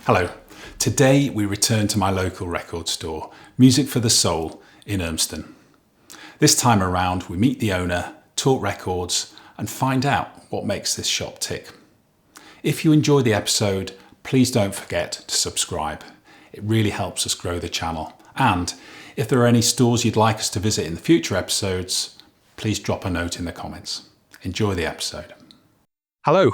Hello. Today we return to my local record store, Music for the Soul in Urmston. This time around we meet the owner, talk records and find out what makes this shop tick. If you enjoy the episode, please don't forget to subscribe. It really helps us grow the channel. And if there are any stores you'd like us to visit in the future episodes, please drop a note in the comments. Enjoy the episode. Hello.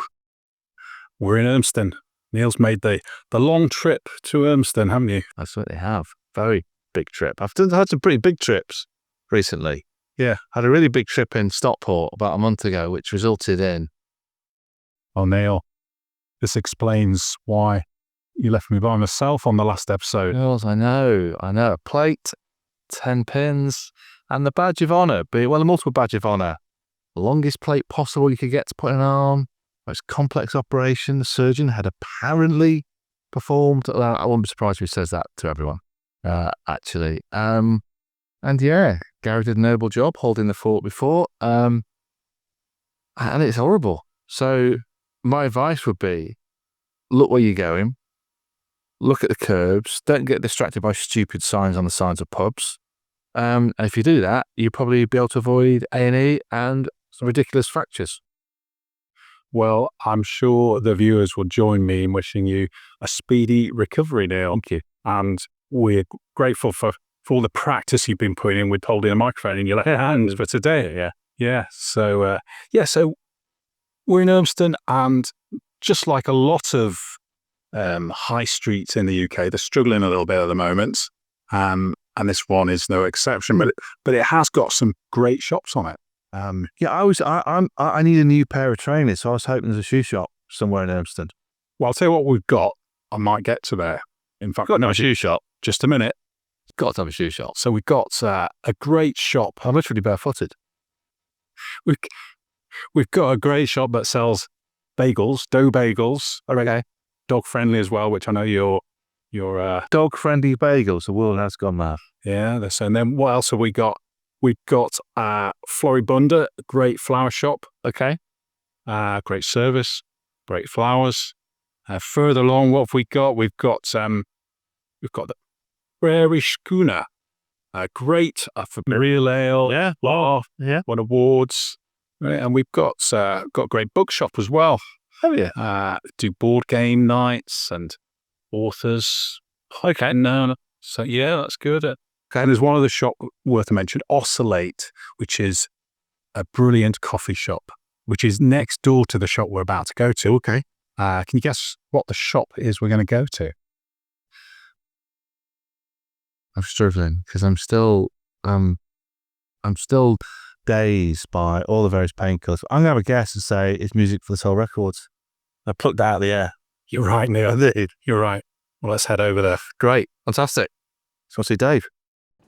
We're in Urmston. Neil's made the long trip to Urmston, haven't you? I certainly have. Very big trip. I've had some pretty big trips recently. Yeah. Had a really big trip in Stockport about a month ago, which resulted in... Oh, Neil, this explains why you left me by myself on the last episode. Girls, I know. A plate, 10 pins, and the badge of honour. A multiple badge of honour. The longest plate possible you could get to put in an arm. Most complex operation the surgeon had apparently performed. I won't be surprised if he says that to everyone, actually. And yeah, Gary did a noble job holding the fort before. And it's horrible. So my advice would be, look where you're going. Look at the curbs. Don't get distracted by stupid signs on the sides of pubs. And if you do that, you'll probably be able to avoid A&E and some ridiculous fractures. Well, I'm sure the viewers will join me in wishing you a speedy recovery, Neil. Thank you. And we're grateful for all the practice you've been putting in with holding a microphone in your left hand for today. Yeah. So we're in Urmston, and just like a lot of high streets in the UK, they're struggling a little bit at the moment. And this one is no exception, but it has got some great shops on it. I need a new pair of trainers, so I was hoping there's a shoe shop somewhere in Urmston. Well, I'll tell you what we've got. I might get to there. In fact, got no shoe shop. Just a minute. Got to have a shoe shop. So we've got a great shop. I'm literally barefooted. We've got a great shop that sells bagels, dough bagels. Okay. Dog friendly as well, which I know you're dog friendly bagels. The world has gone mad. Yeah. And then what else have we got? We've got Floribunda, a great flower shop. Okay. Great service, great flowers. Further along, what have we got? We've got the Prairie Schooner, great for real ale. Yeah. Won awards. Right, and we've got a great bookshop as well. Oh yeah. Do board game nights and authors. Okay. No. So yeah, that's good. And there's one other shop worth a mention, Oscillate, which is a brilliant coffee shop, which is next door to the shop we're about to go to. Okay. Can you guess what the shop is we're going to go to? I'm struggling because I'm still dazed by all the various painkillers. I'm going to have a guess and say it's Music for the Soul Records. I plucked that out of the air. You're right, Neil. You're right. Well, let's head over there. Great. Fantastic. So I'll see Dave.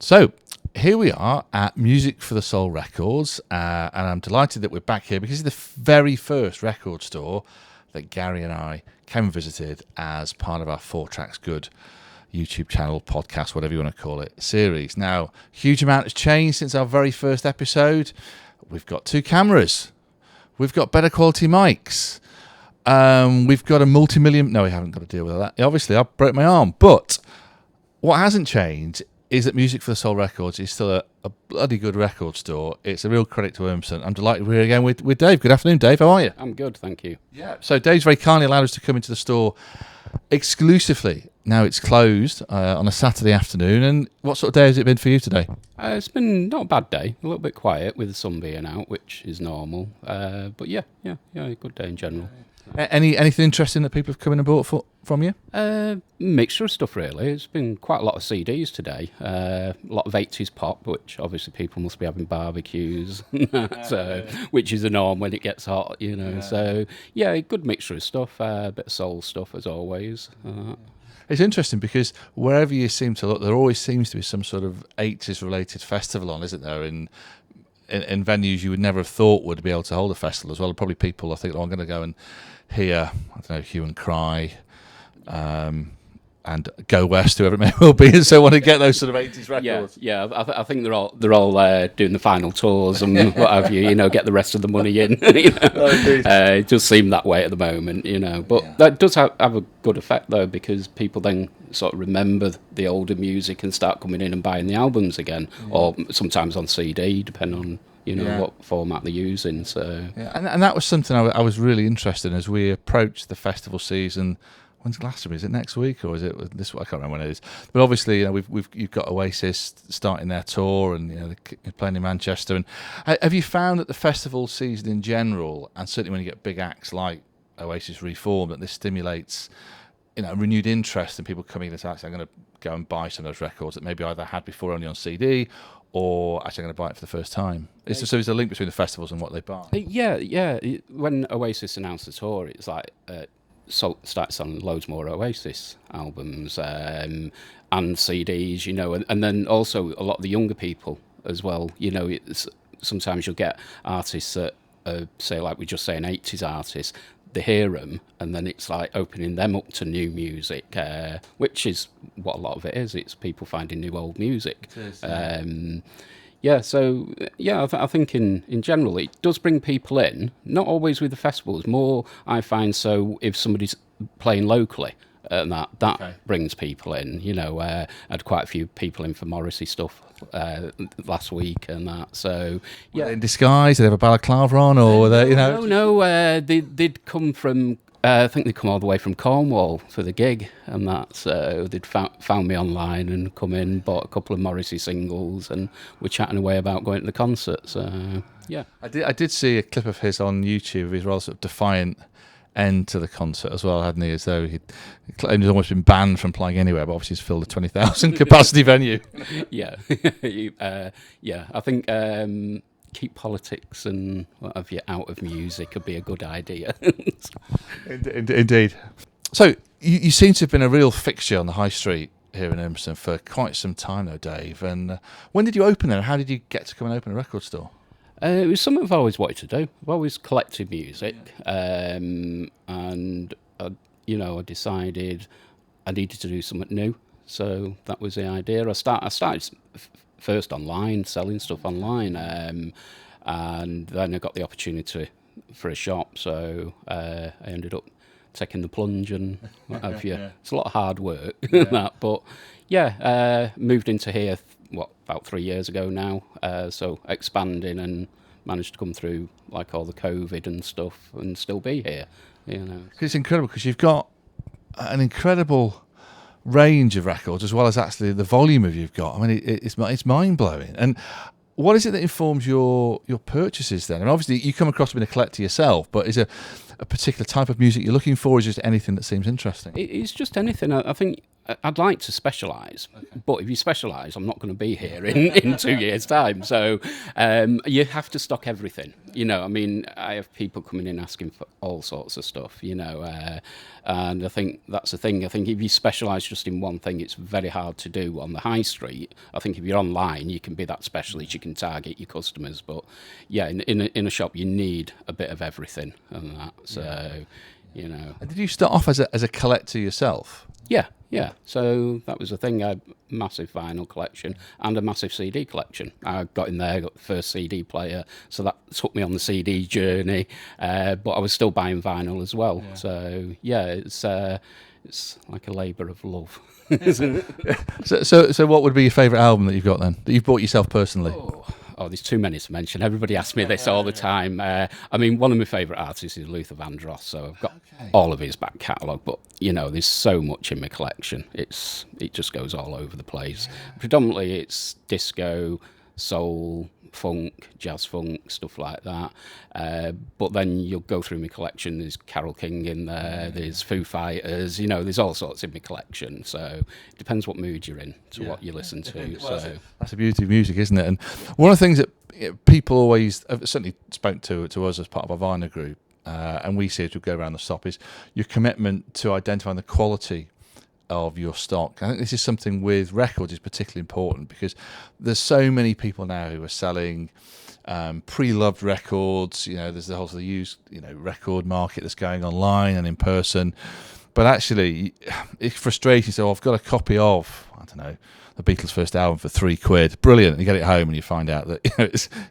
So here we are at Music for the Soul Records, and I'm delighted that we're back here because it's the very first record store that Gary and I came and visited as part of our 4 Tracks Good YouTube channel, podcast, whatever you want to call it, series. Now, huge amount has changed since our very first episode. We've got 2 cameras. We've got better quality mics. We've got a multi-million... No, we haven't got to deal with that. Obviously, I broke my arm. But what hasn't changed is that Music for the Soul Records is still a bloody good record store. It's a real credit to Urmston. I'm delighted we're here again with Dave. Good afternoon, Dave. How are you? I'm good, thank you. Yeah. So Dave's very kindly allowed us to come into the store exclusively. Now it's closed on a Saturday afternoon. And what sort of day has it been for you today? It's been not a bad day. A little bit quiet with the sun being out, which is normal. But yeah, a good day in general. Anything interesting that people have come in and bought from you? Mixture of stuff, really. It's been quite a lot of CDs today. A lot of 80s pop, which obviously people must be having barbecues, which is the norm when it gets hot, Yeah. So, yeah, a good mixture of stuff. A bit of soul stuff, as always. It's interesting because wherever you seem to look, there always seems to be some sort of 80s-related festival on, isn't there? In venues you would never have thought would be able to hold a festival as well. Probably people, I think, are going to go and hear, I don't know, Hue and Cry, and Go West, whoever it may well be, and so want to get those sort of 80s records. Yeah. I think they're all doing the final tours and what have you. Get the rest of the money in. It does seem that way at the moment. But that does have a good effect though, because people then sort of remember the older music and start coming in and buying the albums again, or sometimes on CD, depending on what format they're using. So and that was something I was really interested in as we approached the festival season. When's Glastonbury? Is it next week or is it this? I can't remember when it is. But obviously, you've got Oasis starting their tour, and they're playing in Manchester. And have you found that the festival season in general, and certainly when you get big acts like Oasis Reform, that this stimulates renewed interest in people coming in and saying, I'm going to go and buy some of those records that maybe either had before only on CD, or actually I'm going to buy it for the first time. So there's a link between the festivals and what they buy. Yeah. When Oasis announced the tour, it's like started selling loads more Oasis albums and CDs, and then also a lot of the younger people as well. Sometimes you'll get artists that say, like we just say, an 80s artist. They hear them, and then it's like opening them up to new music, which is what a lot of it is. It's people finding new old music. I think in general it does bring people in, not always with the festivals, more I find so if somebody's playing locally, and that brings people in. I had quite a few people in for Morrissey stuff last week and that. So Were they in disguise? Did they have a balaclava on, or were they? No. They'd come from. I think they'd come all the way from Cornwall for the gig and that. So they'd found me online and come in, bought a couple of Morrissey singles, and we're chatting away about going to the concert. So yeah, I did see a clip of his on YouTube of his rather sort of defiant end to the concert as well, hadn't he? As though he'd almost been banned from playing anywhere, but obviously he's filled a 20,000 capacity venue. Yeah. I think keep politics and what have you out of music would be a good idea. Indeed. So you seem to have been a real fixture on the high street here in Urmston for quite some time though, Dave. And when did you open there? How did you get to come and open a record store? It was something I've always wanted to do. I've always collected music, and I decided I needed to do something new. So that was the idea. I started first online, selling stuff online, and then I got the opportunity for a shop. So I ended up taking the plunge and what have you. It's a lot of hard work, but moved into here. About 3 years ago now, so expanding and managed to come through like all the COVID and stuff and still be here, It's incredible because you've got an incredible range of records as well as actually the volume of you've got. I mean, it's mind-blowing. And what is it that informs your purchases then? And obviously you come across being a collector yourself, but is a particular type of music you're looking for, or is it just anything that seems interesting? It's just anything. I think I'd like to specialise, but if you specialise, I'm not going to be here in 2 years' time. So you have to stock everything. I have people coming in asking for all sorts of stuff, and I think that's the thing. I think if you specialise just in one thing, it's very hard to do on the high street. I think if you're online, you can be that specialist, you can target your customers. But yeah, in a shop, you need a bit of everything and that. So, And did you start off as a collector yourself? Yeah. So that was the thing. I had a massive vinyl collection and a massive CD collection. I got in there, got the first CD player, so that took me on the CD journey. But I was still buying vinyl as well. Yeah. So yeah, it's like a labour of love. So what would be your favourite album that you've got then, that you've bought yourself personally? Oh, there's too many to mention. Everybody asks me this all the time. One of my favourite artists is Luther Vandross, so I've got all of his back catalogue. But there's so much in my collection. It just goes all over the place. Predominantly, it's disco, soul, funk, jazz funk, stuff like that. But then you'll go through my collection. There's Carole King in there. There's Foo Fighters. There's all sorts in my collection. So it depends what mood you're in to what you listen to. So that's the beauty of music, isn't it? And one of the things that people always certainly spoke to us as part of our vinyl group, and we see as we go around the shop, is your commitment to identifying the quality of your stock. I think this is something with records is particularly important because there's so many people now who are selling pre-loved records. There's the whole sort of used record market that's going online and in person. But actually, it's frustrating. So I've got a copy of, I don't know, the Beatles' first album for £3. Brilliant. And you get it home and you find out that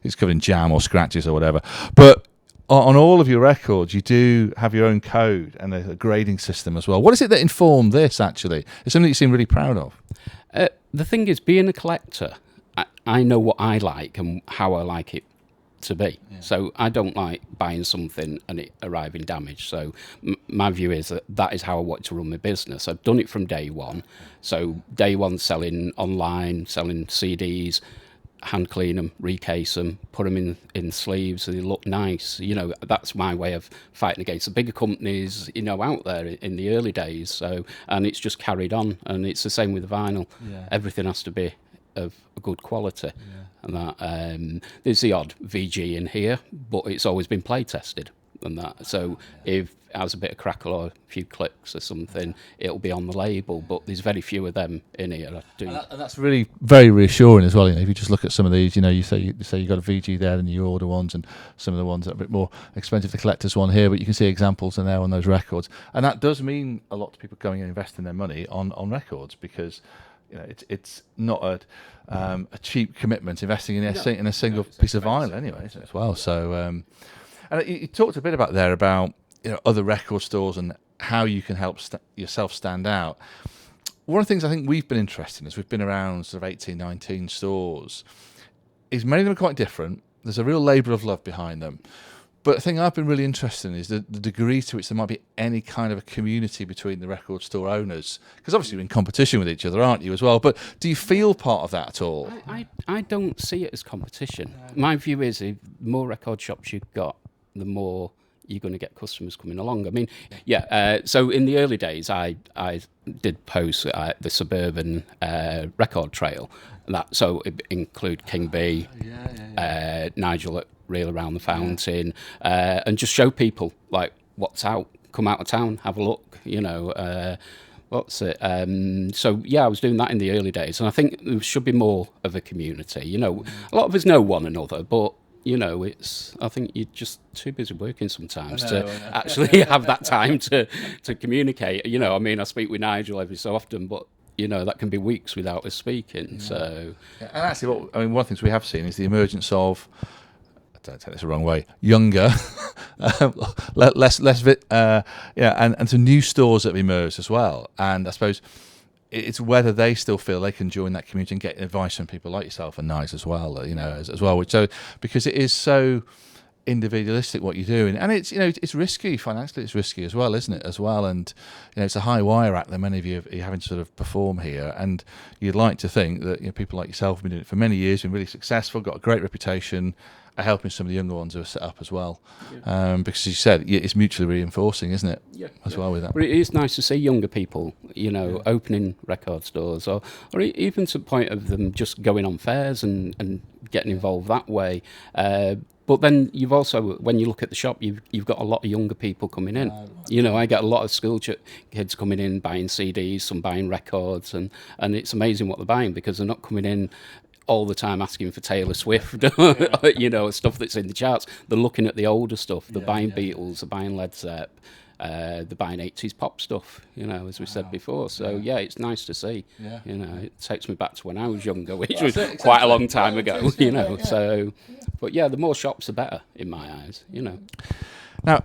it's covered in jam or scratches or whatever. But on all of your records, you do have your own code and a grading system as well. What is it that informed this, actually? It's something you seem really proud of. The thing is, being a collector, I know what I like and how I like it to be. Yeah. So I don't like buying something and it arriving damaged. So my view is that is how I want to run my business. I've done it from day one. So day one, selling online, selling CDs, hand clean them, recase them, put them in sleeves so they look nice. That's my way of fighting against the bigger companies, out there in the early days. So, and it's just carried on, and it's the same with the vinyl. Yeah. Everything has to be of a good quality. Yeah. And that there's the odd VG in here, but it's always been play tested and that. So if it has a bit of crackle or a few clicks or something, it'll be on the label, but there's very few of them in here. And that's really very reassuring as well. If you just look at some of these, you say you got a VG there, and you order ones, and some of the ones that are a bit more expensive, the collector's one here, but you can see examples in there on those records, and that does mean a lot to people going and investing their money on records, because it's not a cheap commitment investing in a single piece of vinyl anyway as well. So and you talked a bit about other record stores and how you can help yourself stand out. One of the things I think we've been interested in, as we've been around sort of 18, 19 stores, is many of them are quite different. There's a real labour of love behind them. But the thing I've been really interested in is the degree to which there might be any kind of a community between the record store owners. Because obviously you're in competition with each other, aren't you, as well? But do you feel part of that at all? I don't see it as competition. My view is, the more record shops you've got, the more you're going to get customers coming along. I mean, so in the early days, I did post the suburban record trail. So it include King B, Nigel at Reel Around the Fountain, and just show people like what's out. Come out of town, have a look. What's it? So I was doing that in the early days, and I think there should be more of a community. A lot of us know one another, but I think you're just too busy working sometimes to actually have that time to communicate. I speak with Nigel every so often, but that can be weeks without us speaking. Yeah. So, and actually, one of the things we have seen is the emergence of, don't take this the wrong way, younger, less, and some new stores that have emerged as well. And I suppose it's whether they still feel they can join that community and get advice from people like yourself and Nige as well, as well. Which, so because it is so individualistic what you're doing, and it's risky financially. It's risky as well, isn't it? As well, and it's a high wire act that many of you are having to sort of perform here. And you'd like to think that people like yourself have been doing it for many years, been really successful, got a great reputation, are helping some of the younger ones who are set up as well. Because as you said, it's mutually reinforcing, isn't it? As well with that. But it is nice to see younger people, opening record stores, or even to the point of them just going on fairs and getting involved that way. But then you've also, when you look at the shop, you've got a lot of younger people coming in. I get a lot of school kids coming in buying CDs, some buying records, and it's amazing what they're buying, because they're not coming in all the time asking for Taylor Swift, stuff that's in the charts. They're looking at the older stuff. They're buying Beatles, they're buying Led Zepp, they're buying 80s pop stuff, as we said before. So, it's nice to see. It takes me back to when I was younger, which was quite a long time ago, So, but the more shops, the better, in my eyes, Now,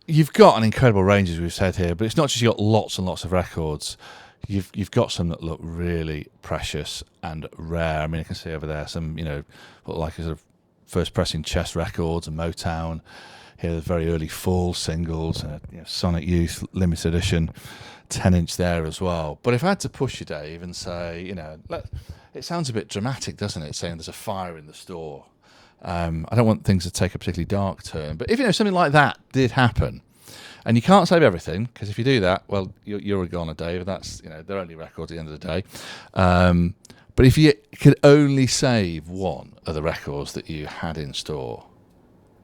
you've got an incredible range, as we've said here, but it's not just you've got lots and lots of records. You've got some that look really precious and rare. I mean, I can see over there some, look like sort of first pressing Chess records and Motown. Here, the very early Fall singles, Sonic Youth limited edition, 10-inch there as well. But if I had to push you, Dave, and say, it sounds a bit dramatic, doesn't it? Saying there's a fire in the store. I don't want things to take a particularly dark turn, but if something like that did happen. And you can't save everything, because if you do that, well, you're a goner, Dave. That's they're only records at the end of the day. But if you could only save one of the records that you had in store,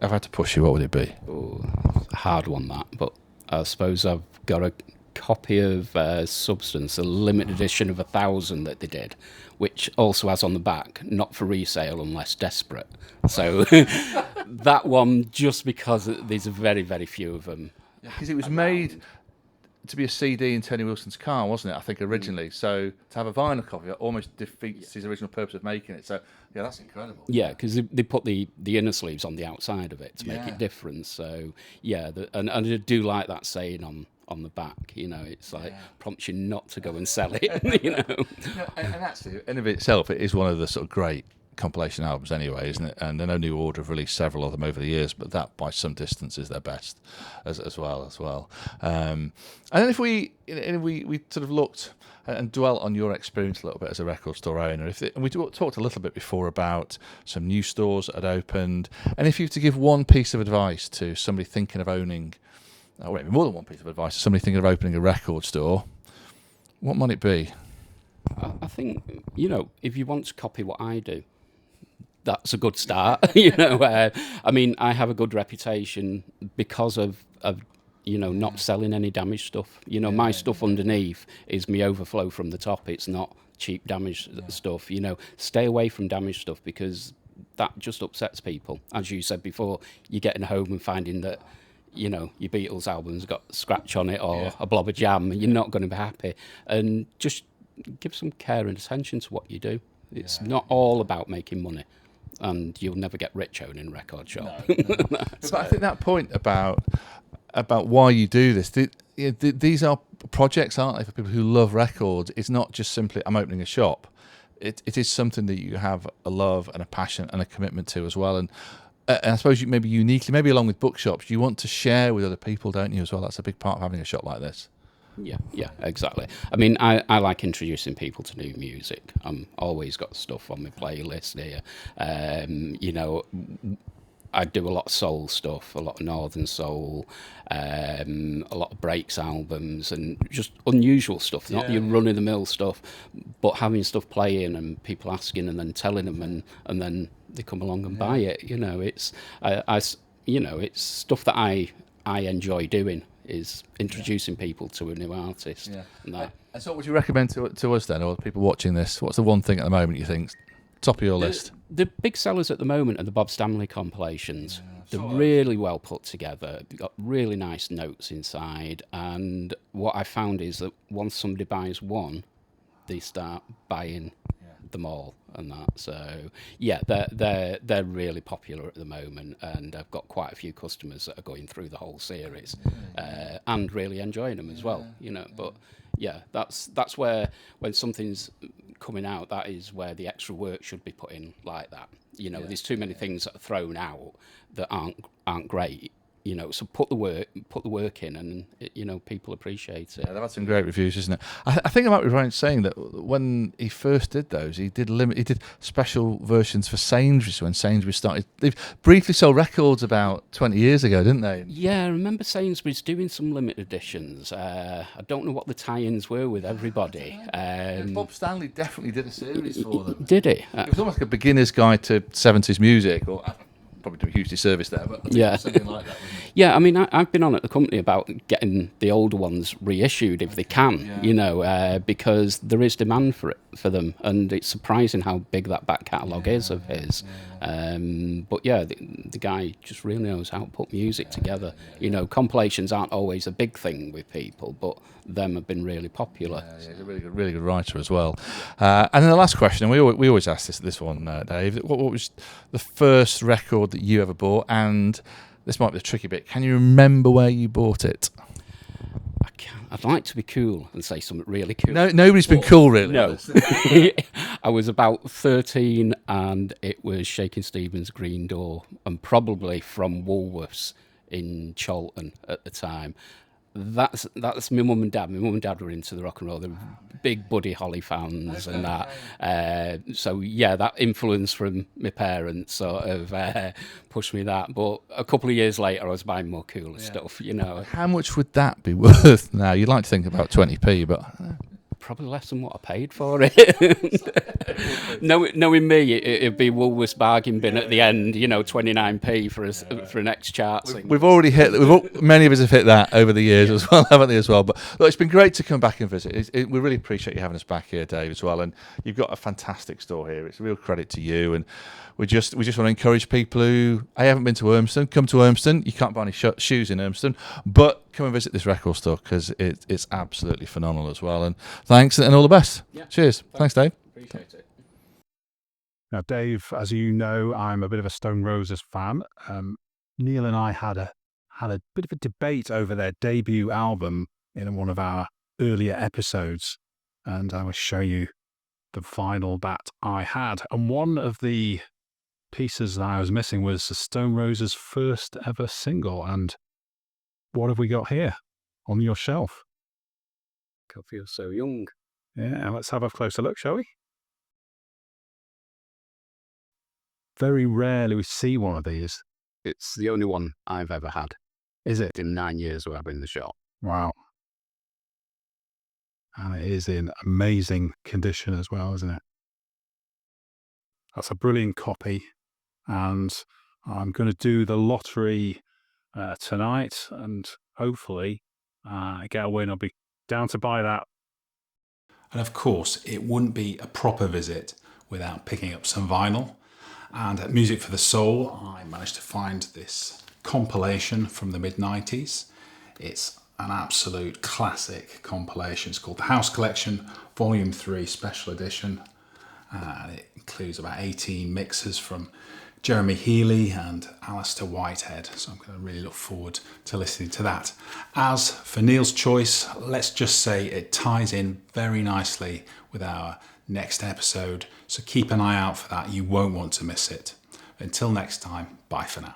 if I had to push you, what would it be? Oh, hard one, that. But I suppose I've got a copy of Substance, a limited edition of 1,000 that they did, which also has on the back, not for resale unless desperate. So that one, just because there's very, very few of them. Because it was made to be a CD in Tony Wilson's car, wasn't it? I think originally. So to have a vinyl copy almost defeats his original purpose of making it. So yeah, that's incredible. Yeah, because they put the inner sleeves on the outside of it to make it different. So yeah, and I do like that saying on the back. You know, it's like prompts you not to go and sell it. You know, and actually, in of itself, it is one of the sort of great compilation albums anyway, isn't it? And I know New Order have released several of them over the years, but that by some distance is their best as well. And then if we sort of looked and dwelt on your experience a little bit as a record store owner, and we talked a little bit before about some new stores that had opened, and if you were to give one piece of advice to somebody thinking of owning, or maybe more than one piece of advice to somebody thinking of opening a record store, what might it be? I think, you know, if you want to copy what I do, that's a good start. You know, I mean, I have a good reputation because of you know, not selling any damaged stuff. You know, my stuff underneath is me overflow from the top. It's not cheap damaged stuff. You know, stay away from damaged stuff because that just upsets people. As you said before, you're getting home and finding that, you know, your Beatles album's got a scratch on it or a blob of jam. You're not going to be happy. And just give some care and attention to what you do. It's not all about making money. And you'll never get rich owning a record shop. No. But I think that point about why you do this, these are projects, aren't they, for people who love records? It's not just simply, I'm opening a shop. It is something that you have a love and a passion and a commitment to as well. And I suppose you maybe uniquely, maybe along with bookshops, you want to share with other people, don't you, as well? That's a big part of having a shop like this. Yeah, exactly. I mean, I like introducing people to new music. I'm always got stuff on my playlist here. You know, I do a lot of soul stuff, a lot of northern soul, a lot of breaks albums, and just unusual stuff, not your run-of-the-mill stuff, but having stuff playing and people asking and then telling them, and then they come along and buy it. You know, it's you know, it's stuff that I enjoy doing. Is introducing people to a new artist. And so what would you recommend to us then, or people watching this? What's the one thing at the moment you think top of your list? The big sellers at the moment are the Bob Stanley compilations. They're really well put together. They've got really nice notes inside. And what I found is that once somebody buys one, they start buying them all and that. So yeah, they're really popular at the moment, and I've got quite a few customers that are going through the whole series and really enjoying them as well. You know, but yeah, that's where when something's coming out, that is where the extra work should be put in like that. You know, there's too many things that are thrown out that aren't great. You know, so put the work in, and you know, people appreciate it. Yeah, they've had some great reviews, isn't it? I think I might be right in saying that when he first did those, he did special versions for Sainsbury's when Sainsbury's started. They briefly sold records about 20 years ago, didn't they? Yeah, I remember Sainsbury's doing some limited editions. I don't know what the tie-ins were with everybody. Bob Stanley definitely did a series for them. Did he? It was almost like a beginner's guide to 70s music, or probably do a huge disservice there, but something like that. Yeah, I mean, I've been on at the company about getting the older ones reissued if they can, you know, because there is demand for them, and it's surprising how big that back catalogue is of his. But yeah, the guy just really knows how to put music together. You know, compilations aren't always a big thing with people, but them have been really popular. Yeah, he's a really good writer as well. And then the last question, and we always ask this one, Dave. What was the first record that you ever bought? And this might be the tricky bit. Can you remember where you bought it? I can't. I'd like to be cool and say something really cool. No, nobody's been cool, really. No. I was about 13, and it was Shakin' Stevens' Green Door, and probably from Woolworths in Chalton at the time. That's my mum and dad. My mum and dad were into the rock and roll. They were big Buddy Holly fans and that. So yeah, that influence from my parents sort of pushed me that. But a couple of years later, I was buying more cooler stuff. You know. How much would that be worth now? You'd like to think about 20p, but probably less than what I paid for it. Knowing me, it'd be Woolworths bargain bin at the end. You know, 29p for an ex-chart. We've already hit. Many of us have hit that over the years as well, haven't they? As well. But look, it's been great to come back and visit. We really appreciate you having us back here, Dave, as well. And you've got a fantastic store here. It's a real credit to you. And we just want to encourage people who haven't been to Urmston, come to Urmston. You can't buy any shoes in Urmston, but come and visit this record store because it's absolutely phenomenal as well. And thanks and all the best. Yeah. Cheers. Thanks, Dave. Appreciate it. Now, Dave, as you know, I'm a bit of a Stone Roses fan. Neil and I had a bit of a debate over their debut album in one of our earlier episodes, and I will show you the vinyl that I had. And one of the pieces that I was missing was the Stone Roses' first ever single. And what have we got here on your shelf? I feel so young. Yeah, let's have a closer look, shall we? Very rarely we see one of these. It's the only one I've ever had Is it? in 9 years where I've been in the shop. Wow. And it is in amazing condition as well, isn't it? That's a brilliant copy. And I'm going to do the lottery tonight and hopefully get a win. I'll be down to buy that. And of course, it wouldn't be a proper visit without picking up some vinyl. And at Music for the Soul, I managed to find this compilation from the mid-90s. It's an absolute classic compilation. It's called the House Collection, Volume 3 Special Edition. And it includes about 18 mixes from Jeremy Healy and Alistair Whitehead. So I'm going to really look forward to listening to that. As for Neil's choice, let's just say it ties in very nicely with our next episode. So keep an eye out for that. You won't want to miss it. Until next time, bye for now.